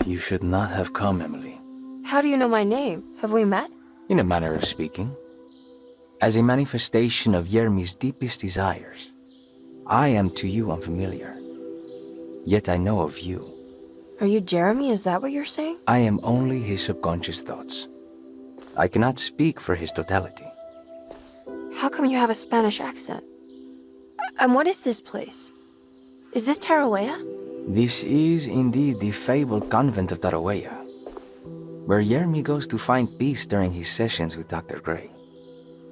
You should not have come, Emily. How do you know my name? Have we met? In a manner of speaking. As a manifestation of Yermi's deepest desires, I am to you unfamiliar. Yet I know of you. Are you Jeremy? Is that what you're saying? I am only his subconscious thoughts. I cannot speak for his totality. How come you have a Spanish accent? And what is this place? Is this Tarawea? This is indeed the fabled convent of Tarawea, where Yermi goes to find peace during his sessions with Dr. Gray.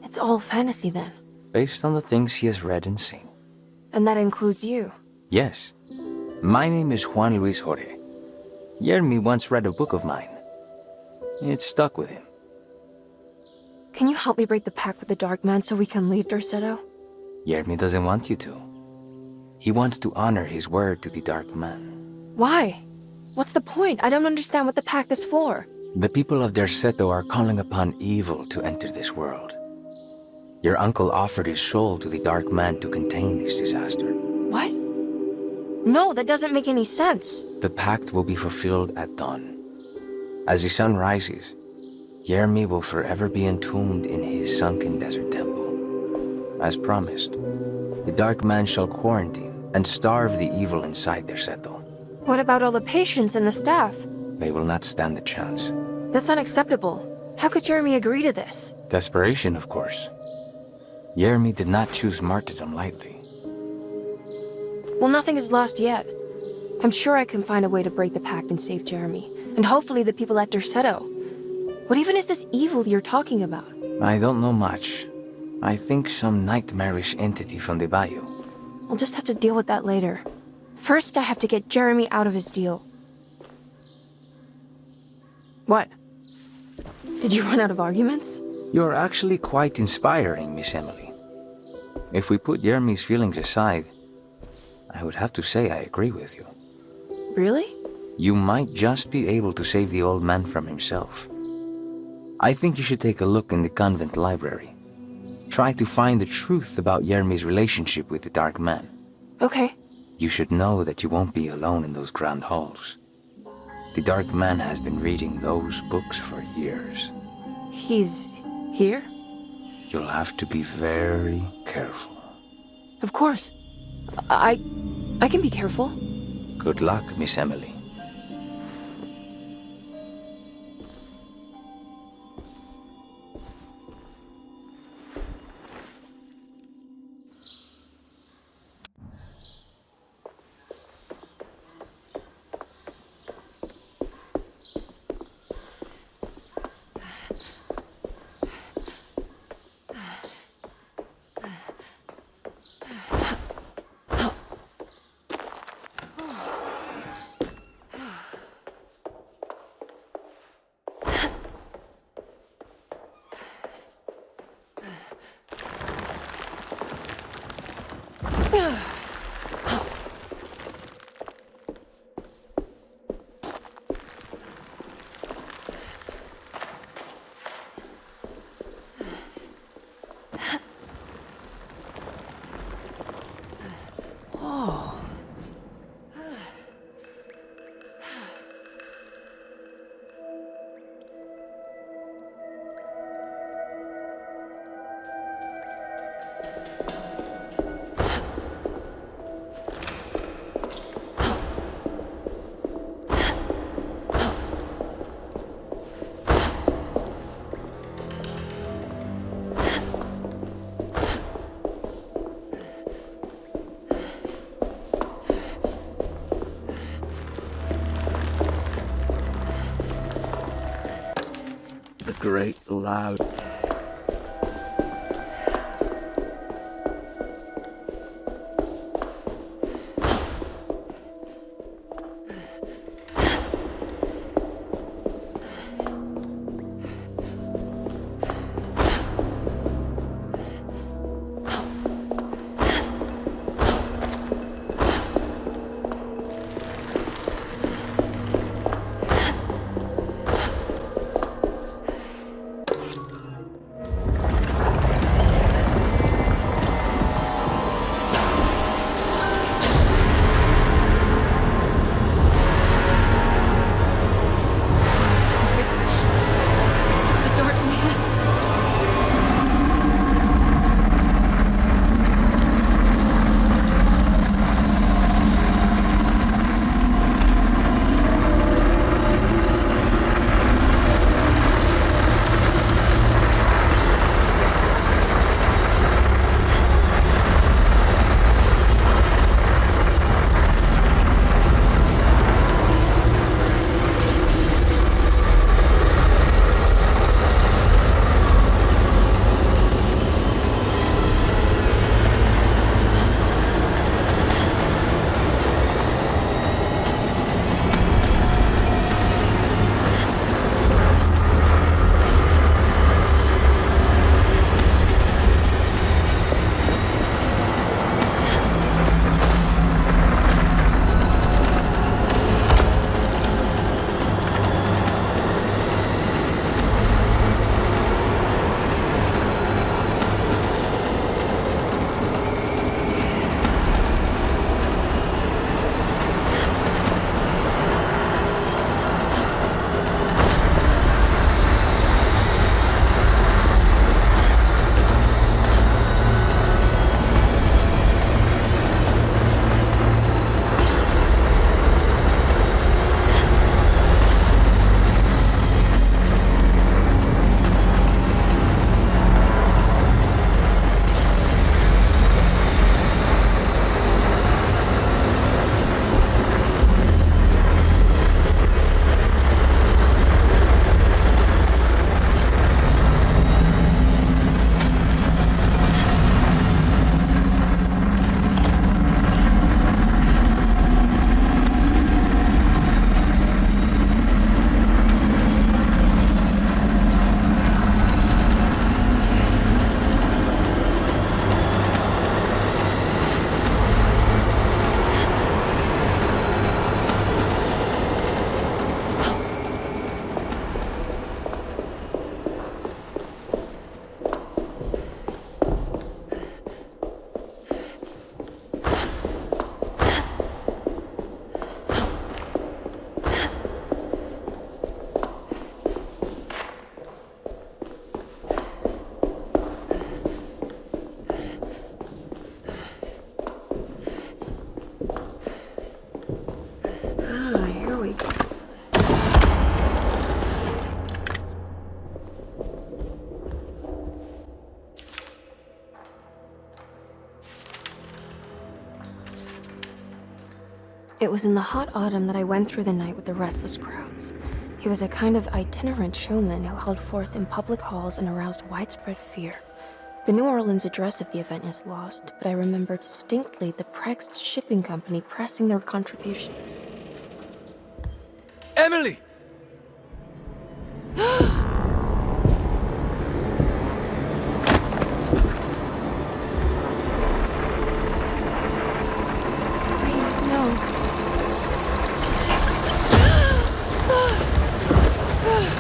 It's all fantasy then. Based on the things he has read and seen. And that includes you. Yes. My name is Juan Lu H. Yermi once read a book of mine. It stuck with him. Can you help me break the pact with the Dark Man so we can leave Dorsetto? Yermi doesn't want you to. He wants to honor his word to the Dark Man. Why? What's the point? I don't understand what the pact is for. The people of Dorsetto are calling upon evil to enter this world. Your uncle offered his soul to the Dark Man to contain this disaster. What? No, that doesn't make any sense. The pact will be fulfilled at dawn. As the sun rises, Yermi will forever be entombed in his sunken desert temple. As promised, the Dark Man shall quarantine and starve the evil inside Dorsetto. What about all the patients and the staff? They will not stand a chance. That's unacceptable. How could Jeremy agree to this? Desperation, of course. Yermi did not choose martyrdom lightly. Well, nothing is lost yet. I'm sure I can find a way to break the pact and save Jeremy. And hopefully the people at Dorsetto. What even is this evil you're talking about? I don't know much. I think some nightmarish entity from the bayou. I'll just have to deal with that later. First, I have to get Jeremy out of his deal. What? Did you run out of arguments? You're actually quite inspiring, Miss Emily. If we put Yermi's feelings aside, I would have to say I agree with you. Really? You might just be able to save the old man from himself. I think you should take a look in the convent library. Try to find the truth about Yermi's relationship with the Dark Man. Okay. You should know that you won't be alone in those grand halls. The Dark Man has been reading those books for years. He's here? You'll have to be very careful. Of course. I can be careful. Good luck, Miss Emily. The great loud. It was in the hot autumn that I went through the night with the restless crowds. He was a kind of itinerant showman who held forth in public halls and aroused widespread fear. The New Orleans address of the event is lost, but I remember distinctly the Prext Shipping Company pressing their contribution. Emily! Please, no.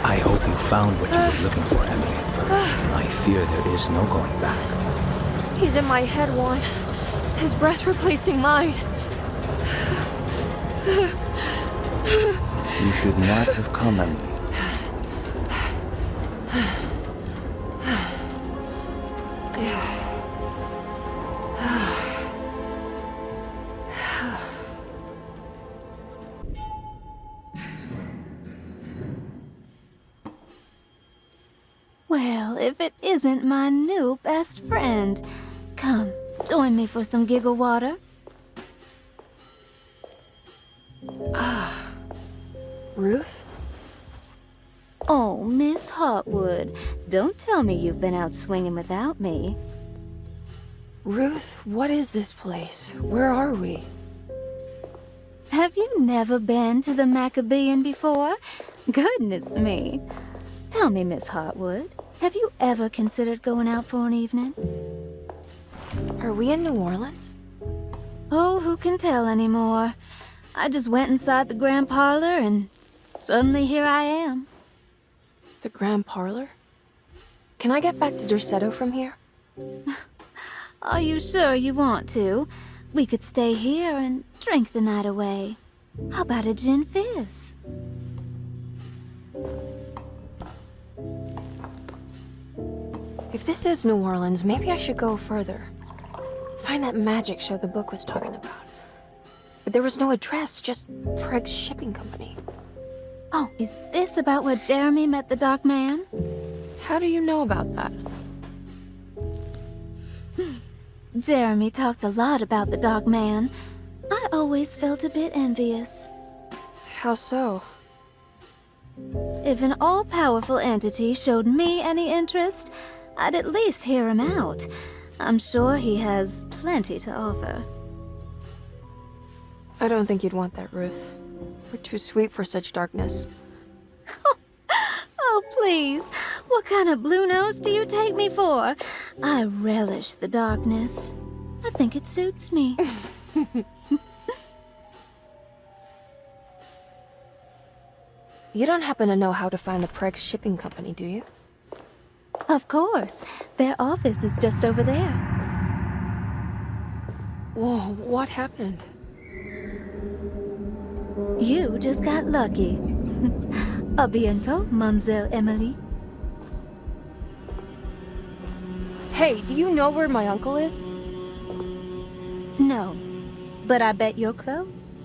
I hope you found what you were looking for, Emily. I fear there is no going back. He's in my head, Juan. His breath replacing mine. You should not have come, Emily. Well, if it isn't my new best friend. Come, join me for some giggle water. Ruth? Oh, Miss Hartwood, don't tell me you've been out swinging without me. Ruth, what is this place? Where are we? Have you never been to the Maccabean before? Goodness me. Tell me, Miss Hartwood, have you ever considered going out for an evening? Are we in New Orleans? Oh, who can tell anymore? I just went inside the Grand Parlor and suddenly here I am. The Grand Parlor? Can I get back to Derceto from here? Are you sure you want to? We could stay here and drink the night away. How about a gin fizz? If this is New Orleans, maybe I should go further. Find that magic show the book was talking about. But there was no address, just Prext Shipping Company. Oh, is this about where Jeremy met the Dark Man? How do you know about that? Jeremy talked a lot about the Dark Man. I always felt a bit envious. How so? If an all-powerful entity showed me any interest, I'd at least hear him out. I'm sure he has plenty to offer. I don't think you'd want that, Ruth. We're too sweet for such darkness. Oh, please. What kind of blue nose do you take me for? I relish the darkness. I think it suits me. You don't happen to know how to find the Prext Shipping Company, do you? Of course. Their office is just over there. Whoa, what happened? You just got lucky. A bientôt, Mademoiselle Emily. Hey, do you know where my uncle is? No, but I bet you're close.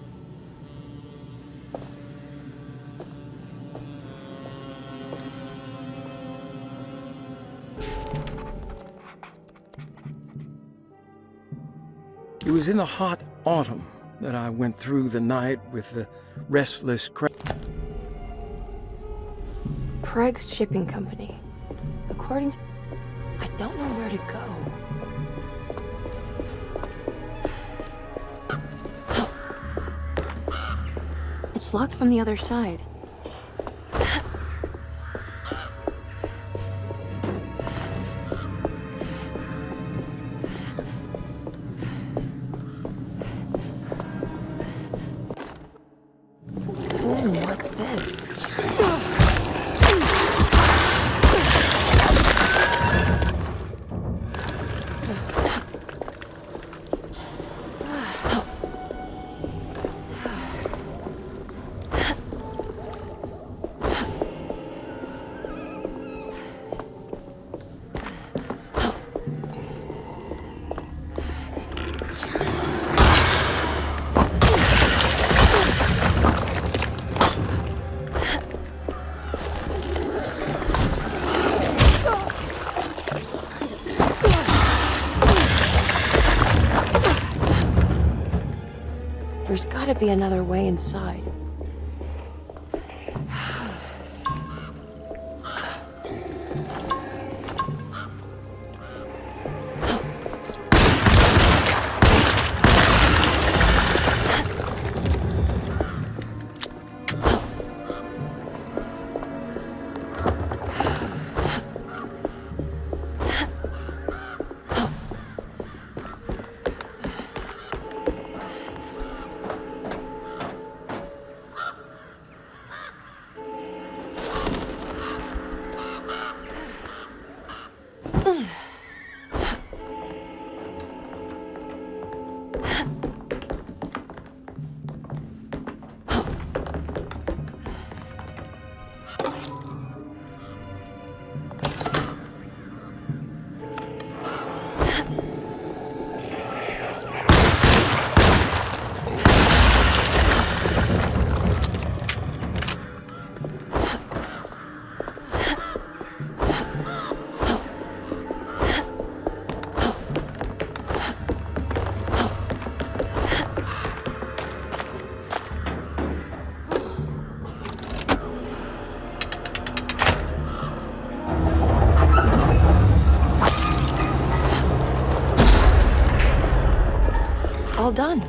It was in the hot autumn that I went through the night with the restless crowd. Prext Shipping Company. According to... I don't know where to go. It's locked from the other side. Ooh, what's this? There's gotta be another way inside. All done.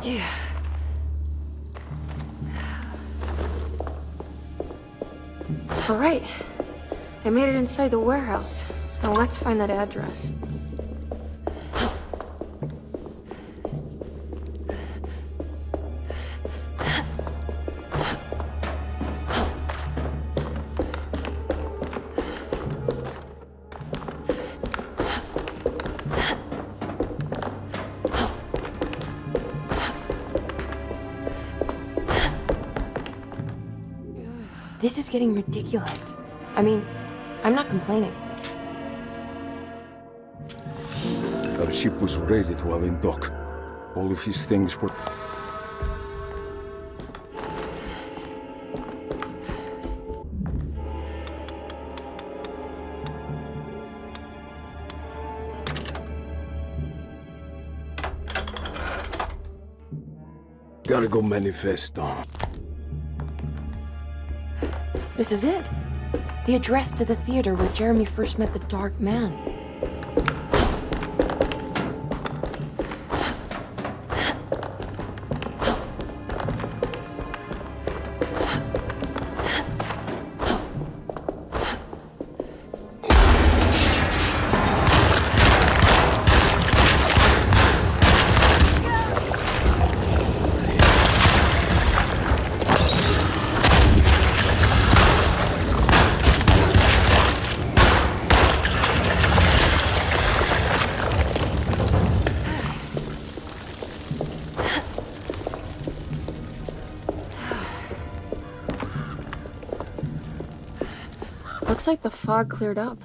Yeah. All right. I made it inside the warehouse. Now let's find that address. This is getting ridiculous. I mean, I'm not complaining. Our ship was raided while in dock. All of his things were... Gotta go manifest, Don. This is it. The address to the theater where Jeremy first met the Dark Man. Looks like the fog cleared up.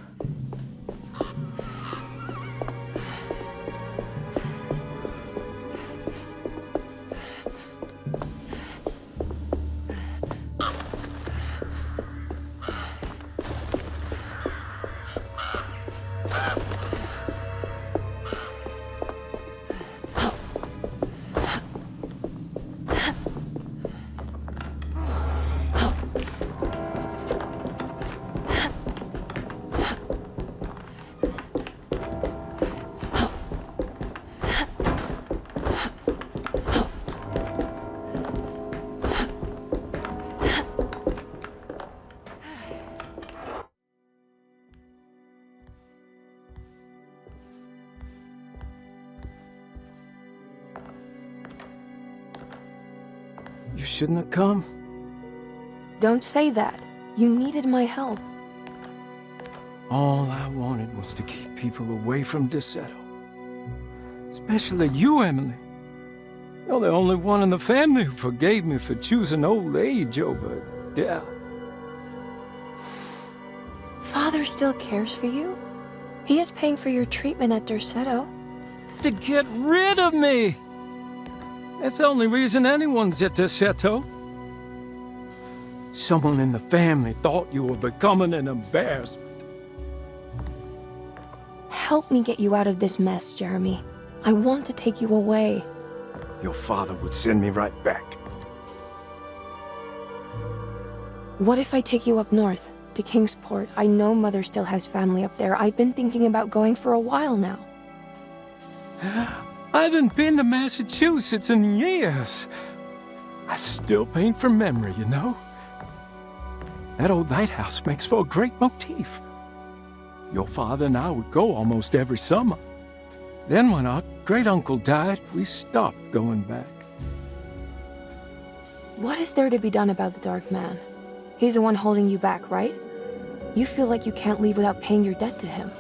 You shouldn't have come. Don't say that. You needed my help. All I wanted was to keep people away from Desetto. Especially you, Emily. You're the only one in the family who forgave me for choosing old age over death. Father still cares for you? He is paying for your treatment at Derceto. To get rid of me! That's the only reason anyone's at Desetto. Someone in the family thought you were becoming an embarrassment. Help me get you out of this mess, Jeremy. I want to take you away. Your father would send me right back. What if I take you up north, to Kingsport? I know Mother still has family up there. I've been thinking about going for a while now. I haven't been to Massachusetts in years. I still paint from memory, you know? That old lighthouse makes for a great motif. Your father and I would go almost every summer. Then when our great-uncle died, we stopped going back. What is there to be done about the Dark Man? He's the one holding you back, right? You feel like you can't leave without paying your debt to him.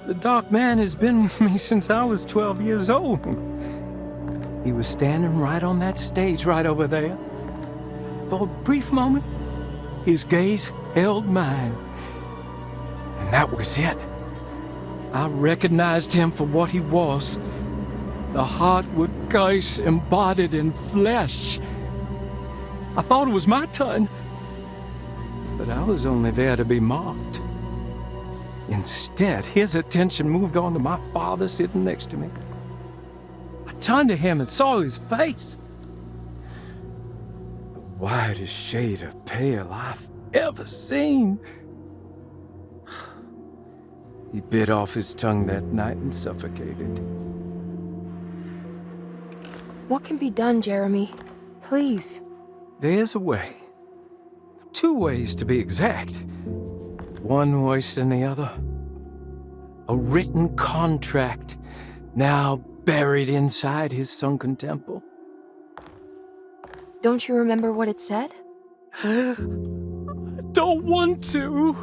The Dark Man has been with me since I was 12 years old. He was standing right on that stage right over there. For a brief moment, his gaze held mine. And that was it. I recognized him for what he was. The Hartwood curse embodied in flesh. I thought it was my turn. But I was only there to be mocked. Instead, his attention moved on to my father sitting next to me. I turned to him and saw his face. The whitest shade of pale I've ever seen. He bit off his tongue that night and suffocated. What can be done, Jeremy? Please. There's a way. 2 ways to be exact. One worse than the other. A written contract now buried inside his sunken temple. Don't you remember what it said? I don't want to.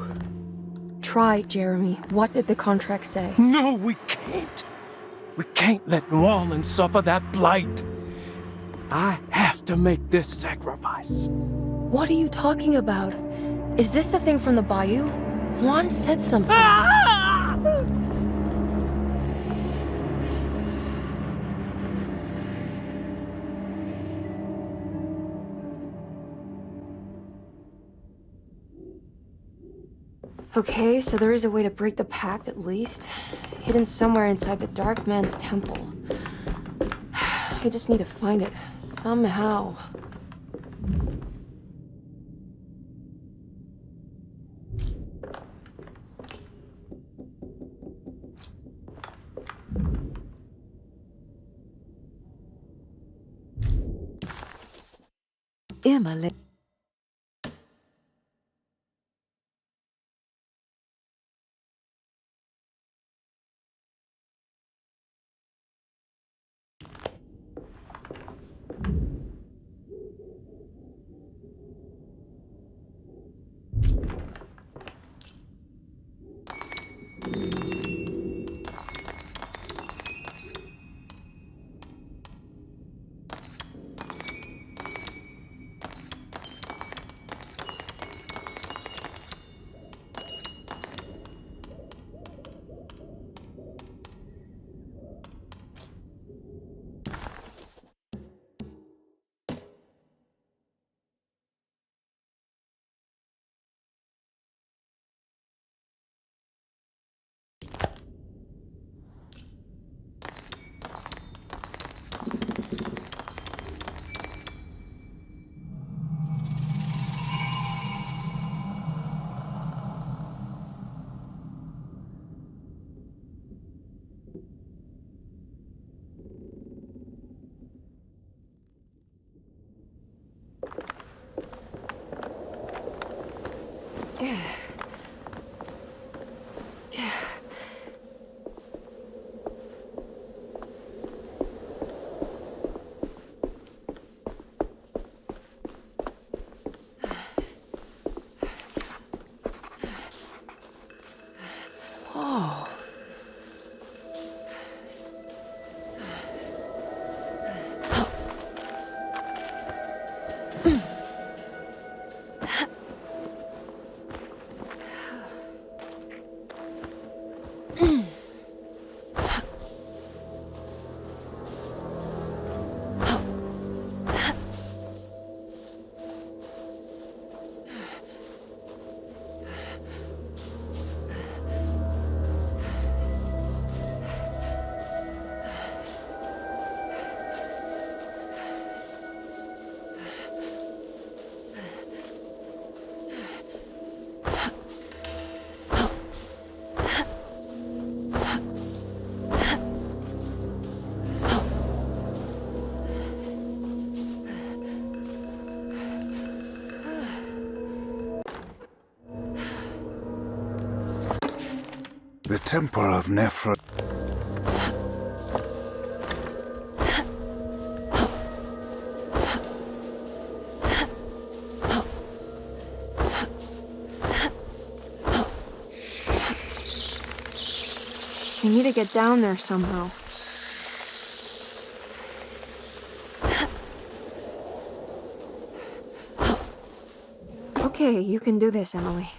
Try, Jeremy. What did the contract say? No, we can't. We can't let New Orleans suffer that blight. I have to make this sacrifice. What are you talking about? Is this the thing from the bayou? Juan said something. Okay, so there is a way to break the pact at least. Hidden somewhere inside the Dark Man's temple. I just need to find it. Somehow. Emily. The temple of Nephr. We need to get down there somehow. Okay, you can do this, Emily.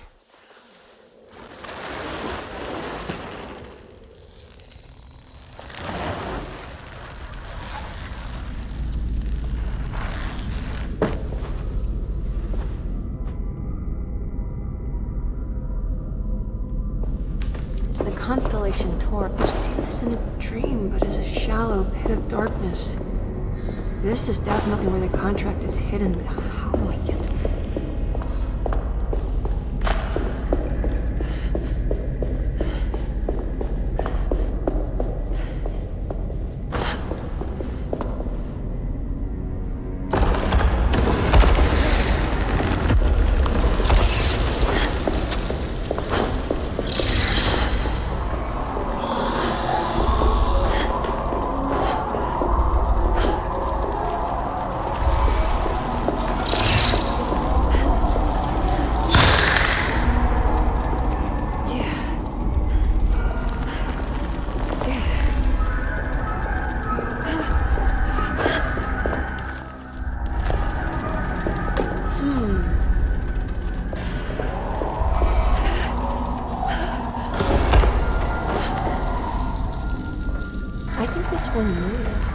It's the constellation Tor. I've seen this in a dream, but as a shallow pit of darkness. This is definitely where the contract is hidden, but how do I get to it? I think this one moves.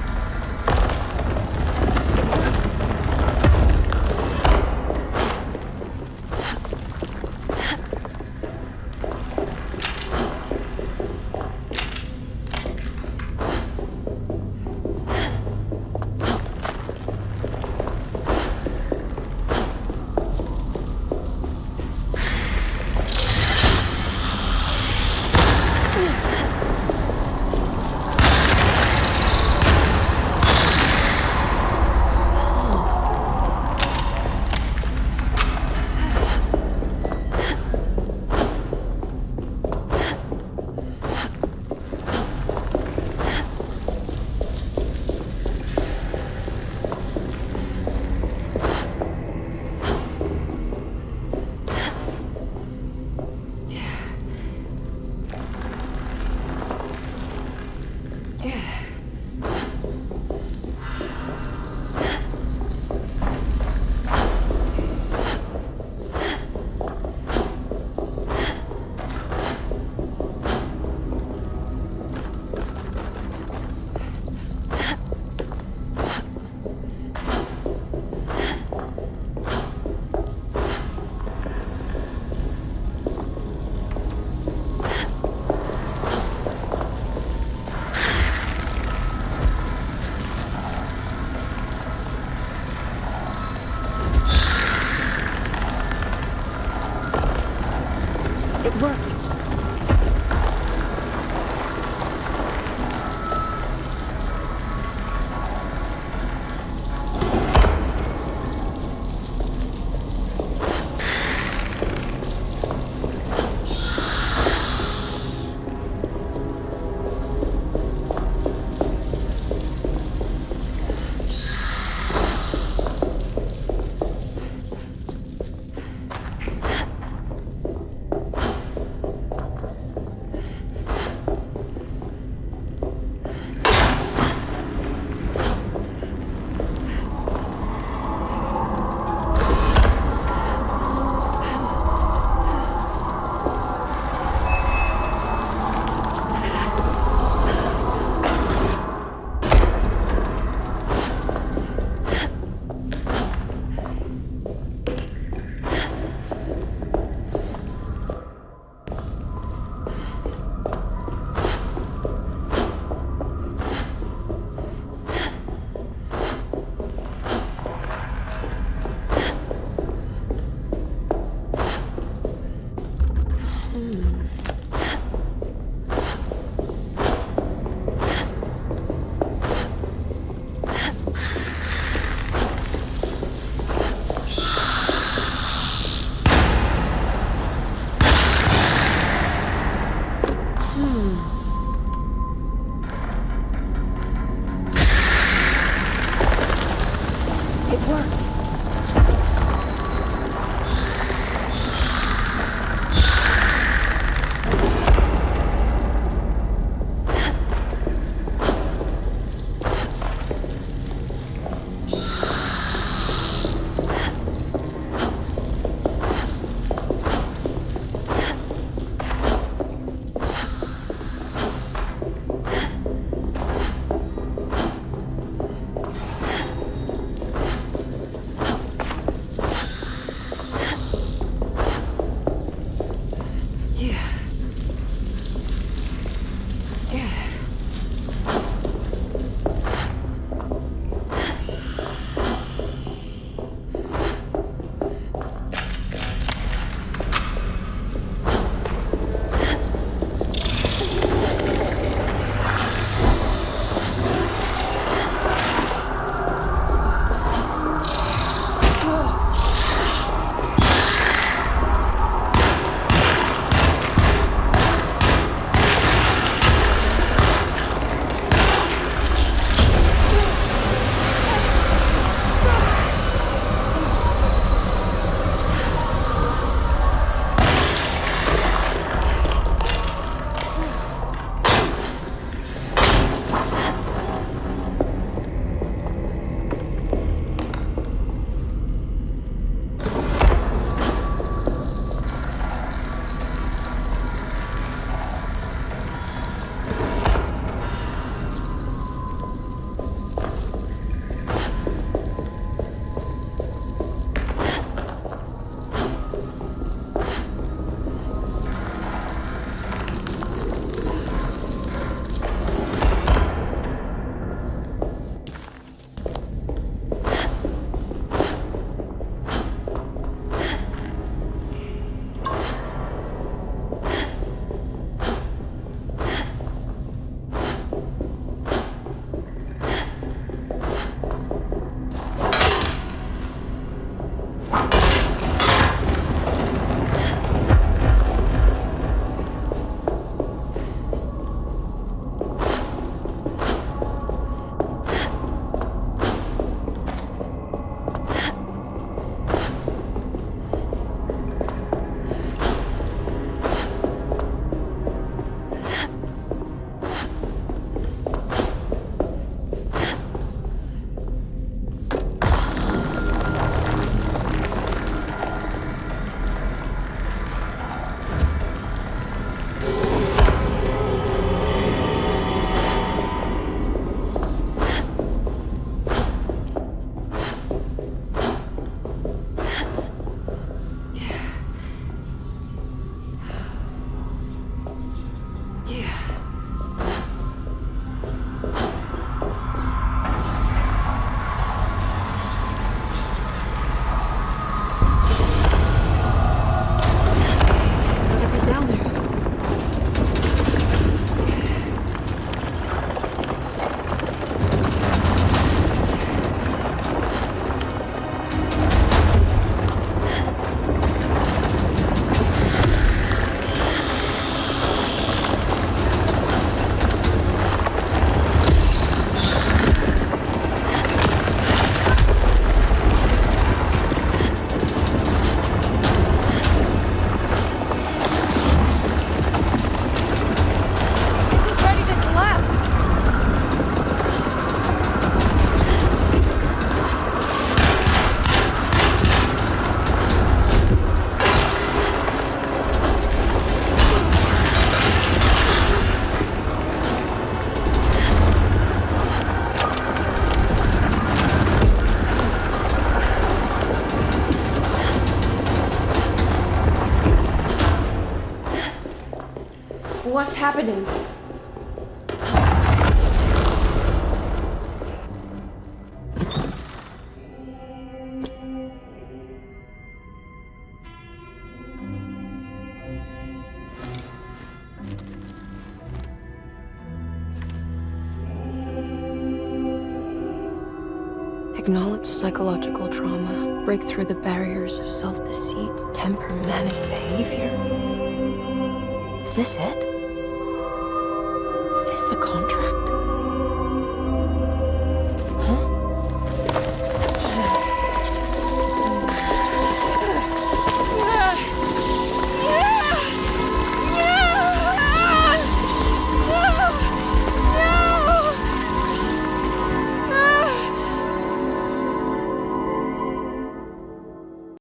It worked. It worked. What's happening? Acknowledge psychological trauma. Break through the barriers of self-deceit, temper, manic behavior. Is this it? Is this the contract?